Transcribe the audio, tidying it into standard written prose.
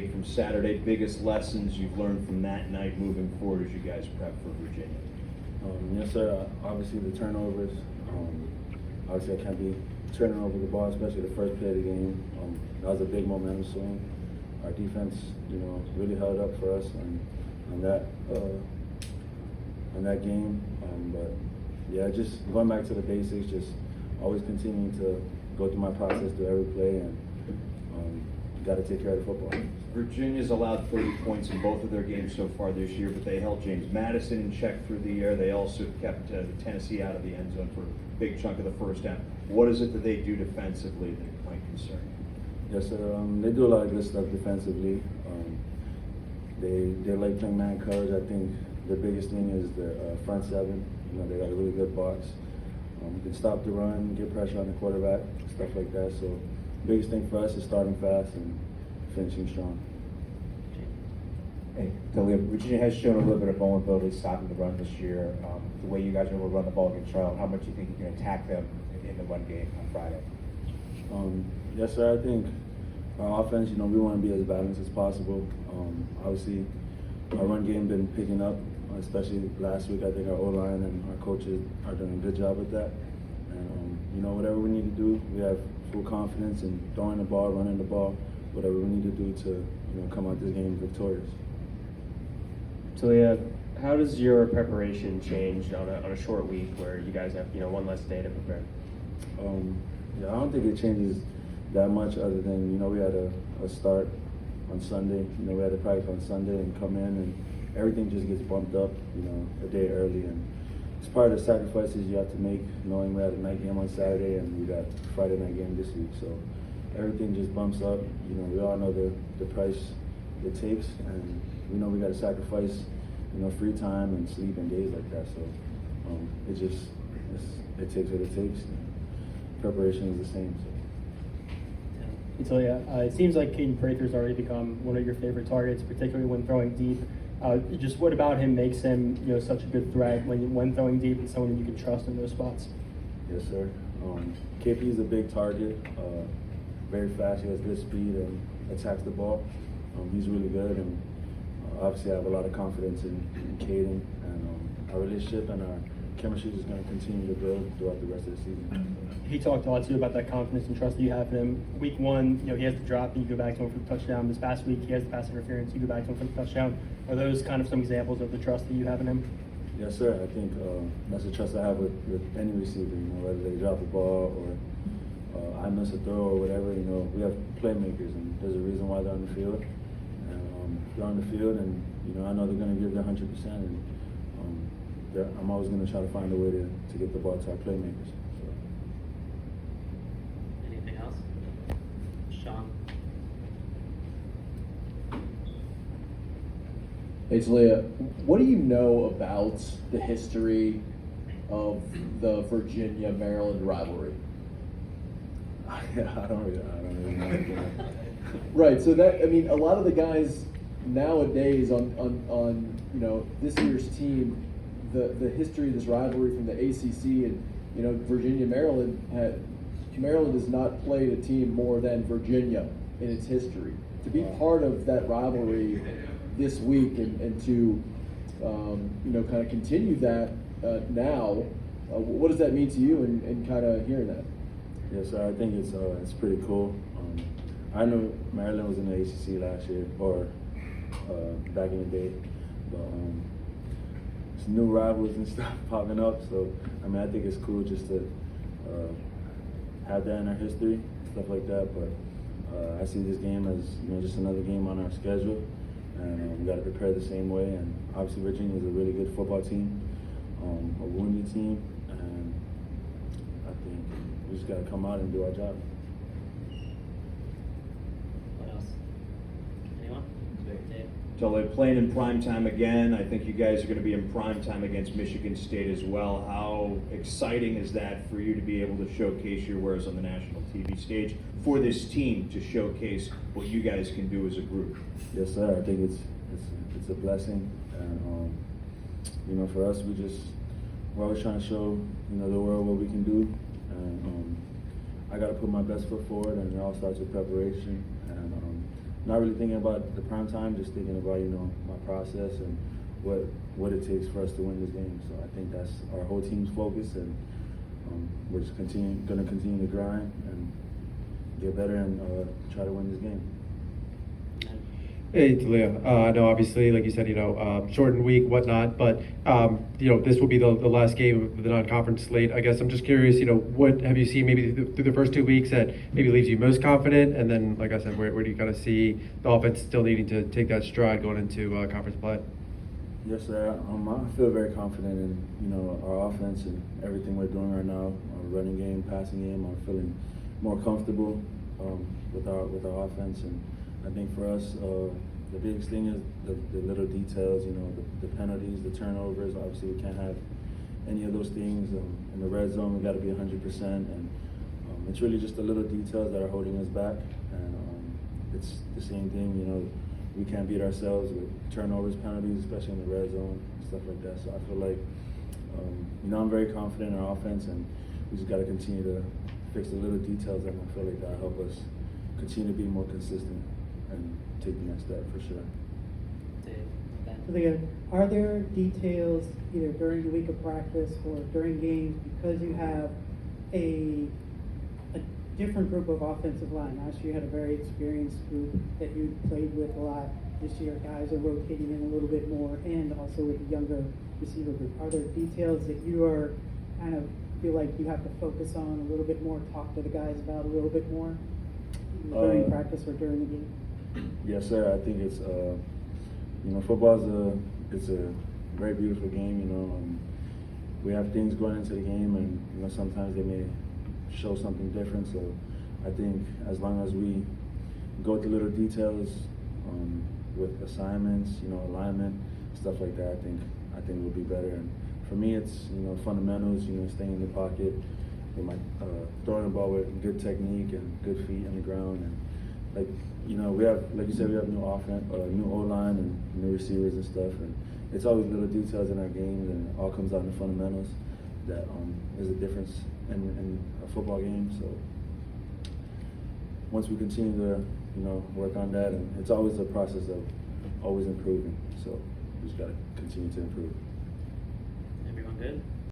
from Saturday, biggest lessons you've learned from that night moving forward as you guys prep for Virginia? Yes, sir. Obviously, the turnovers. Obviously, I can't be turning over the ball, especially the first play of the game. That was a big momentum swing. Our defense, really held up for us on that game. But yeah, just going back to the basics, just always continuing to go through my process, do every play, and you got to take care of the football. Virginia's allowed 30 points in both of their games so far this year, but they held James Madison in check through the air. They also kept Tennessee out of the end zone for a big chunk of the first half. What is it that they do defensively that might concern you? Yes, sir. They do a lot of good stuff defensively. They like playing man coverage. I think the biggest thing is their front seven. They got a really good box. You can stop the run, get pressure on the quarterback, stuff like that. So, biggest thing for us is starting fast and finishing strong. Hey, Taulia, Virginia has shown a little bit of vulnerability stopping the run this year. The way you guys are able to run the ball against Charlotte, how much do you think you can attack them in the run game on Friday? Yes, sir. I think our offense, we want to be as balanced as possible. Obviously, our run game been picking up, especially last week. I think our O-line and our coaches are doing a good job with that. And, whatever we need to do, we have full confidence in throwing the ball, running the ball, whatever we need to do to, come out this game victorious. Taulia, how does your preparation change on a short week where you guys have one less day to prepare? Yeah, I don't think it changes that much other than we had a start on Sunday. We had a practice on Sunday and come in and everything just gets bumped up a day early, and it's part of the sacrifices you have to make knowing we had a night game on Saturday and we got Friday night game this week. So everything just bumps up. We all know the price it takes, and we know we got to sacrifice free time and sleep and days like that. So it takes what it takes. Preparation is the same. So. Taulia, it seems like Caden Prather's already become one of your favorite targets, particularly when throwing deep. Just what about him makes him such a good threat when throwing deep and someone that you can trust in those spots? Yes, sir. KP is a big target, very fast. He has good speed and attacks the ball. He's really good, and obviously I have a lot of confidence in Caden, and our relationship and our chemistry is going to continue to build throughout the rest of the season. He talked a lot too about that confidence and trust that you have in him. Week one, he has the drop and you go back to him for the touchdown. This past week, he has the pass interference. You go back to him for the touchdown. Are those kind of some examples of the trust that you have in him? Yes, sir. I think that's the trust I have with any receiver. Whether they drop the ball or I miss a throw or whatever. We have playmakers, and there's a reason why they're on the field. And they're on the field, and I know they're going to give their 100%. And I'm always going to try to find a way to get the ball to our playmakers. Anything else? Sean? Hey Taulia, what do you know about the history of the Virginia-Maryland rivalry? Yeah, I don't really know. Right, so a lot of the guys nowadays on this year's team, the history of this rivalry from the ACC and Virginia-Maryland Maryland has not played a team more than Virginia in its history. To be part of that rivalry this week and to kind of continue that now, what does that mean to you and kind of hearing that? Yes, sir. I think it's pretty cool. I know Maryland was in the ACC last year or back in the day, but it's new rivals and stuff popping up. So I think it's cool just to have that in our history, stuff like that. But I see this game as just another game on our schedule, and we got to prepare the same way. And obviously Virginia is a really good football team, a wounded team, and I think we just got to come out and do our job. What else? Anyone? Dave? So they're playing in prime time again. I think you guys are going to be in prime time against Michigan State as well. How exciting is that for you to be able to showcase your wares on the national TV stage, for this team to showcase what you guys can do as a group? Yes, sir. I think it's a blessing, and for us, we're always trying to show the world what we can do, and I got to put my best foot forward, and it all starts with preparation. And not really thinking about the prime time, just thinking about, you know, my process and what it takes for us to win this game. So I think that's our whole team's focus, and we're just going to continue to grind and get better and try to win this game. Hey, Taulia. I know, obviously, like you said, shortened week, whatnot, but this will be the last game of the non-conference slate. I guess I'm just curious, what have you seen maybe through the first 2 weeks that maybe leaves you most confident, and then, like I said, where do you kind of see the offense still needing to take that stride going into conference play? Yes, sir. I feel very confident in our offense and everything we're doing right now. Our running game, passing game. I'm feeling more comfortable with our offense, and I think for us, the biggest thing is the little details. The penalties, the turnovers. Obviously, we can't have any of those things. In the red zone, we got to be 100%, and it's really just the little details that are holding us back. And it's the same thing. We can't beat ourselves with turnovers, penalties, especially in the red zone, stuff like that. So I feel like, I'm very confident in our offense, and we just got to continue to fix the little details, and I feel like that'll help us continue to be more consistent and take the next step for sure. Dave, Ben? So again, are there details either during the week of practice or during games, because you have a different group of offensive line? Last year you had a very experienced group that you played with a lot. This year guys are rotating in a little bit more, and also with the younger receiver group. Are there details that you are kind of feel like you have to focus on a little bit more, talk to the guys about a little bit more during practice or during the game? Yes, sir. I think it's football is a very beautiful game. We have things going into the game, and sometimes they may show something different. So I think as long as we go to little details with assignments, alignment, stuff like that, I think we'll be better. And for me, it's fundamentals. Staying in the pocket, throwing the ball with good technique and good feet on the ground, and we have, like you said, we have new O-line and new receivers and stuff, and it's always little details in our games, and it all comes out in the fundamentals that is a difference in a football game. So once we continue to work on that, and it's always a process of always improving, so we just got to continue to improve. Everyone good?